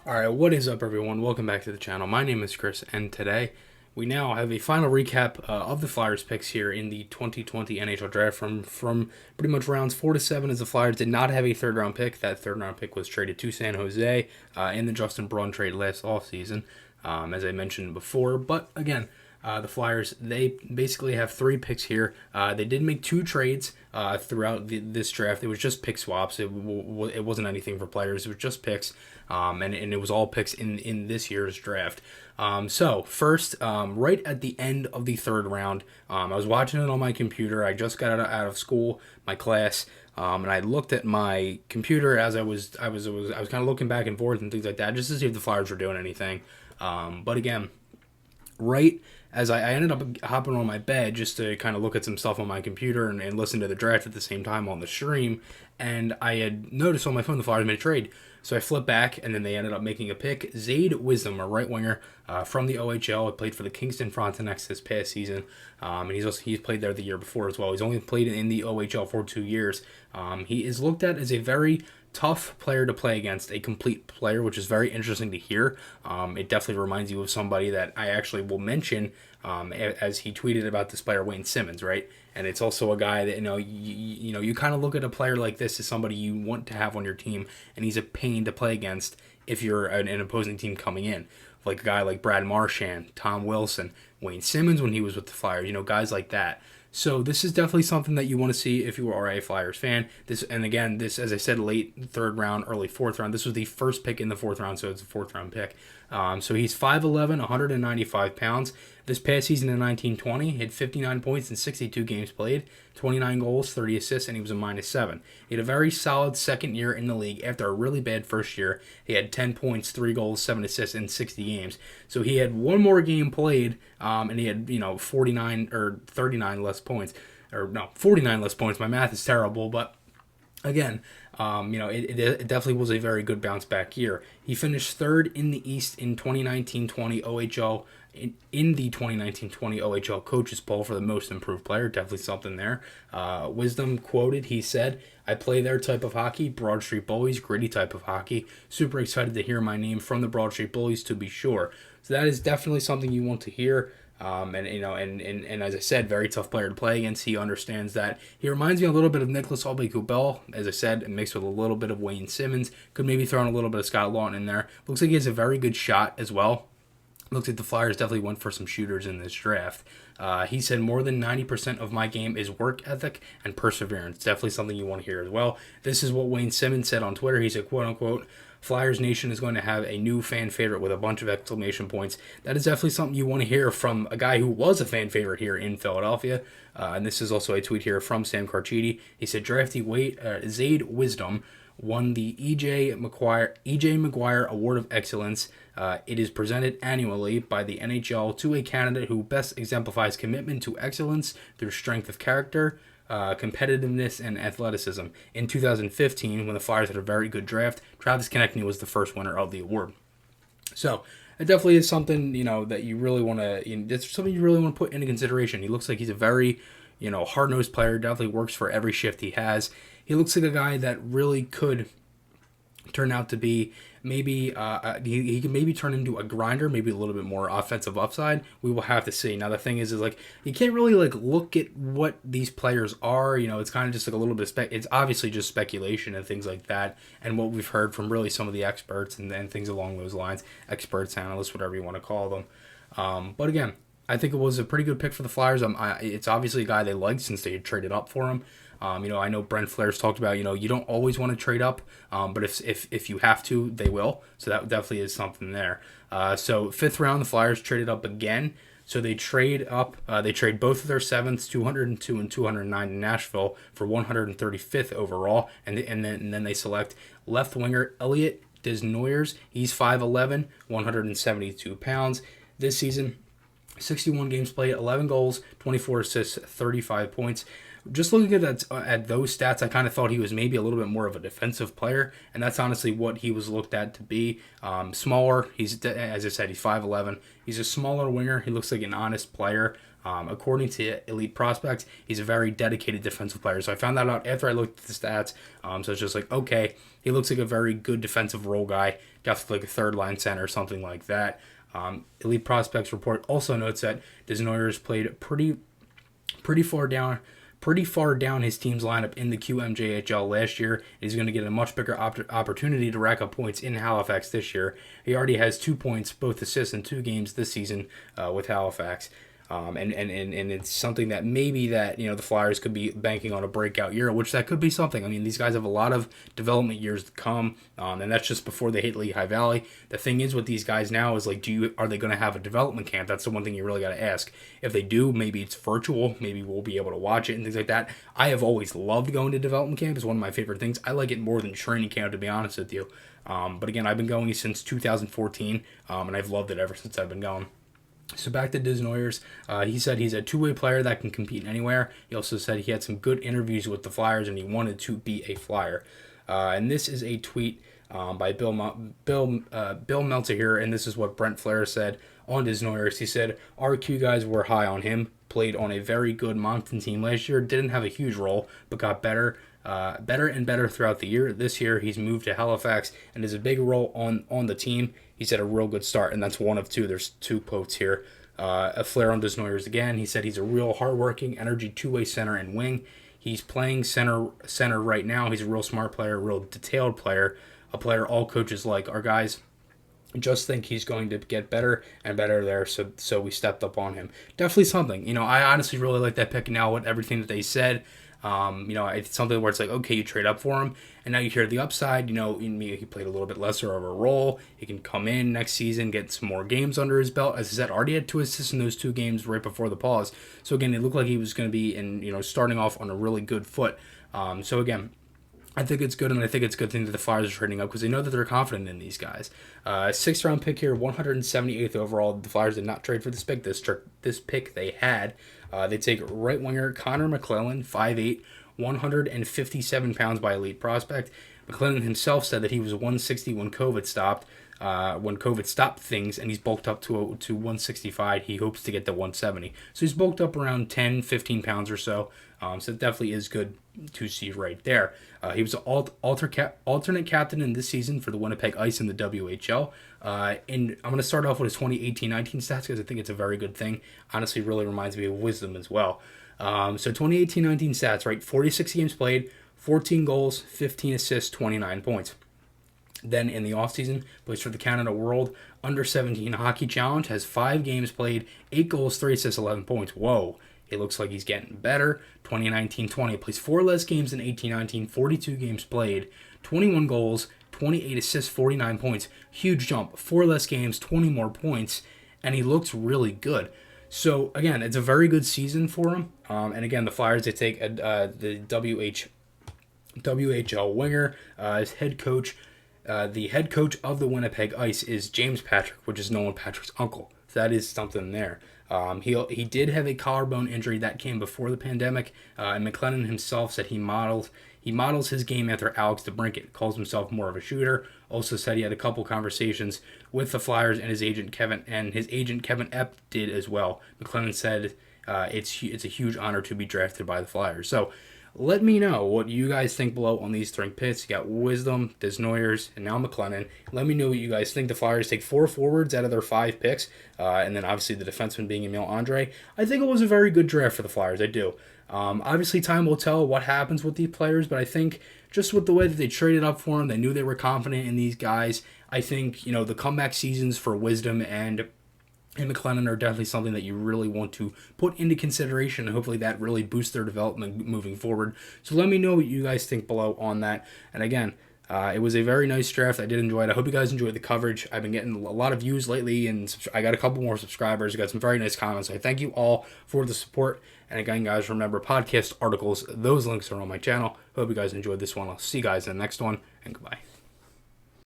Alright, what is up everyone? Welcome back to the channel. My name is Chris, and today we now have a final recap of the Flyers picks here in the 2020 NHL Draft from pretty much rounds 4 to 7, as the Flyers did not have a third round pick. That third round pick was traded to San Jose in the Justin Braun trade last offseason, as I mentioned before. But again, the Flyers, they basically have 3 picks here. They did make 2 trades throughout this draft. It was just pick swaps. It wasn't anything for players. It was just picks, and it was all picks in this year's draft. So first, right at the end of the third round, I was watching it on my computer. I just got out of school, my class, and I looked at my computer as I was kind of looking back and forth and things like that, just to see if the Flyers were doing anything. But again, right as I ended up hopping on my bed just to kind of look at some stuff on my computer and listen to the draft at the same time on the stream, and I had noticed on my phone the Flyers made a trade. So I flipped back, and then they ended up making a pick. Zayde, a right winger from the OHL. He played for the Kingston Frontenacs this past season, and he's played there the year before as well. He's only played in the OHL for 2 years. He is looked at as a very tough player to play against, a complete player, which is very interesting to hear. It definitely reminds you of somebody that I actually will mention, as he tweeted about this player, Wayne Simmonds, right? And it's also a guy that, you kind of look at a player like this as somebody you want to have on your team, and he's a pain to play against if you're an opposing team coming in. Like a guy like Brad Marchand, Tom Wilson, Wayne Simmonds when he was with the Flyers, guys like that. So this is definitely something that you want to see if you are a Flyers fan. This, as I said, late third round, early fourth round. This was the first pick in the fourth round, so it's a fourth round pick. So he's 5'11", 195 pounds. This past season in 1920, he had 59 points in 62 games played, 29 goals, 30 assists, and he was a -7. He had a very solid second year in the league after a really bad first year. He had 10 points, 3 goals, 7 assists in 60 games. So he had one more game played, and he had 49 or 39 less points, or no, 49 less points. My math is terrible, but again, it definitely was a very good bounce back year. He finished third in the East in 2019-20 OHL, in the 2019-20 OHL coaches poll for the most improved player. Definitely something there. Wisdom quoted, he said, "I play their type of hockey, Broad Street Bullies, gritty type of hockey. Super excited to hear my name from the Broad Street Bullies, to be sure." So that is definitely something you want to hear. And as I said, very tough player to play against. He understands that. He reminds me a little bit of Nicholas Aube-Kubel, as I said, mixed with a little bit of Wayne Simmonds. Could maybe throw in a little bit of Scott Laughton in there. Looks like he has a very good shot as well. Looks like the Flyers definitely went for some shooters in this draft. He said, "More than 90% of my game is work ethic and perseverance." Definitely something you want to hear as well. This is what Wayne Simmonds said on Twitter. He said, quote unquote, "Flyers Nation is going to have a new fan favorite with a bunch of exclamation points." That is definitely something you want to hear from a guy who was a fan favorite here in Philadelphia. And this is also a tweet here from Sam Carchidi. He said, "Draftee Zayde Wisdom won the E.J. McGuire Award of Excellence. It is presented annually by the NHL to a candidate who best exemplifies commitment to excellence through strength of character, competitiveness, and athleticism. In 2015, when the Flyers had a very good draft, Travis Konecny was the first winner of the award." So it definitely is something that you really want to. It's something you really want to put into consideration. He looks like he's a very hard-nosed player. Definitely works for every shift he has. He looks like a guy that really could turn out to be maybe he can maybe turn into a grinder, maybe a little bit more offensive upside. We will have to see. Now the thing is like you can't really look at what these players are. It's kind of just like a little bit of it's obviously just speculation and things like that, and what we've heard from really some of the experts and things along those lines, experts, analysts, whatever you want to call them. But again, I think it was a pretty good pick for the Flyers. It's obviously a guy they liked since they had traded up for him. I know Brent Flair's talked about, you don't always want to trade up, but if you have to, they will. So that definitely is something there. So fifth round, the Flyers traded up again. So they trade up. They trade both of their sevenths, 202 and 209 to Nashville for 135th overall, and then they select left winger Elliot Desnoyers. He's 5'11", 172 pounds. This season, 61 games played, 11 goals, 24 assists, 35 points. Just looking at those stats, I kind of thought he was maybe a little bit more of a defensive player, and that's honestly what he was looked at to be. Smaller. As I said, he's 5'11". He's a smaller winger. He looks like an honest player. According to Elite Prospects, he's a very dedicated defensive player. So I found that out after I looked at the stats. So it's just like, okay, he looks like a very good defensive role guy. got to like a third line center or something like that. Elite Prospects Report also notes that Desnoyers played pretty far down his team's lineup in the QMJHL last year. He's going to get a much bigger opportunity to rack up points in Halifax this year. He already has 2 points, both assists in 2 games this season with Halifax. And it's something that maybe that, the Flyers could be banking on a breakout year, which that could be something. I mean, these guys have a lot of development years to come, and that's just before they hit Lehigh High Valley. The thing is with these guys now is like, are they going to have a development camp? That's the one thing you really got to ask. If they do, maybe it's virtual. Maybe we'll be able to watch it and things like that. I have always loved going to development camp. It's one of my favorite things. I like it more than training camp, to be honest with you. But again, I've been going since 2014, and I've loved it ever since I've been going. So back to Desnoyers, he said he's a two-way player that can compete anywhere. He also said he had some good interviews with the Flyers and he wanted to be a Flyer. And this is a tweet by Bill Meltzer here, and this is what Brent Flair said on Desnoyers. He said, "Our Q guys were high on him, played on a very good Moncton team last year, didn't have a huge role, but got better and better throughout the year. This year, he's moved to Halifax and is a big role on the team. He's had a real good start," and that's one of two. There's 2 quotes here. A Flair on Desnoyers again. He said he's a real hardworking, energy two-way center and wing. He's playing center right now. He's a real smart player, a real detailed player, a player all coaches like. Our guys just think he's going to get better and better there, so we stepped up on him. Definitely something. I honestly really like that pick now with everything that they said. It's something where it's like, okay, you trade up for him, and now you hear the upside. He played a little bit lesser of a role. He can come in next season, get some more games under his belt. As I said, already had 2 assists in those 2 games right before the pause. So again, it looked like he was going to be starting off on a really good foot. So again, I think it's good, and I think it's a good thing that the Flyers are trading up because they know that they're confident in these guys. 6th round pick here, 178th overall. The Flyers did not trade for this pick. This pick they had. They take right winger Connor McClennon, 5'8", 157 pounds by Elite Prospect. McClennon himself said that he was 160 when COVID stopped. When COVID stopped things, and he's bulked up to 165. He hopes to get to 170. So he's bulked up around 10, 15 pounds or so. So it definitely is good to see right there. He was an alternate captain in this season for the Winnipeg Ice in the WHL. And I'm going to start off with his 2018-19 stats because I think it's a very good thing. Honestly, really reminds me of Wisdom as well. So 2018-19 stats, right? 46 games played, 14 goals, 15 assists, 29 points. Then in the offseason, plays for the Canada World Under-17 Hockey Challenge, has 5 games played, 8 goals, 3 assists, 11 points. Whoa, it looks like he's getting better. 2019-20, plays 4 less games than 18-19, 42 games played, 21 goals, 28 assists, 49 points. Huge jump, 4 less games, 20 more points, and he looks really good. So, again, it's a very good season for him. And again, the Flyers, they take the WHL winger as head coach. The head coach of the Winnipeg Ice is James Patrick, which is Nolan Patrick's uncle. So that is something there. He did have a collarbone injury that came before the pandemic, and McClennon himself said he models his game after Alex DeBrincat, calls himself more of a shooter. Also said he had a couple conversations with the Flyers and his agent Kevin Epp did as well. McClennon said it's a huge honor to be drafted by the Flyers. So let me know what you guys think below on these 3 picks. You got Wisdom, Desnoyers, and now McClennon. Let me know what you guys think. The Flyers take 4 forwards out of their 5 picks, and then obviously the defenseman being Emil Andre. I think it was a very good draft for the Flyers. I do. Obviously, time will tell what happens with these players, but I think just with the way that they traded up for them, they knew they were confident in these guys. I think, the comeback seasons for Wisdom and McClennon are definitely something that you really want to put into consideration, and hopefully that really boosts their development moving forward. So let me know what you guys think below on that. And again, it was a very nice draft. I did enjoy it. I hope you guys enjoyed the coverage. I've been getting a lot of views lately, and I got a couple more subscribers. I got some very nice comments. So I thank you all for the support. And again, guys, remember, podcast articles, those links are on my channel. Hope you guys enjoyed this one. I'll see you guys in the next one, and goodbye.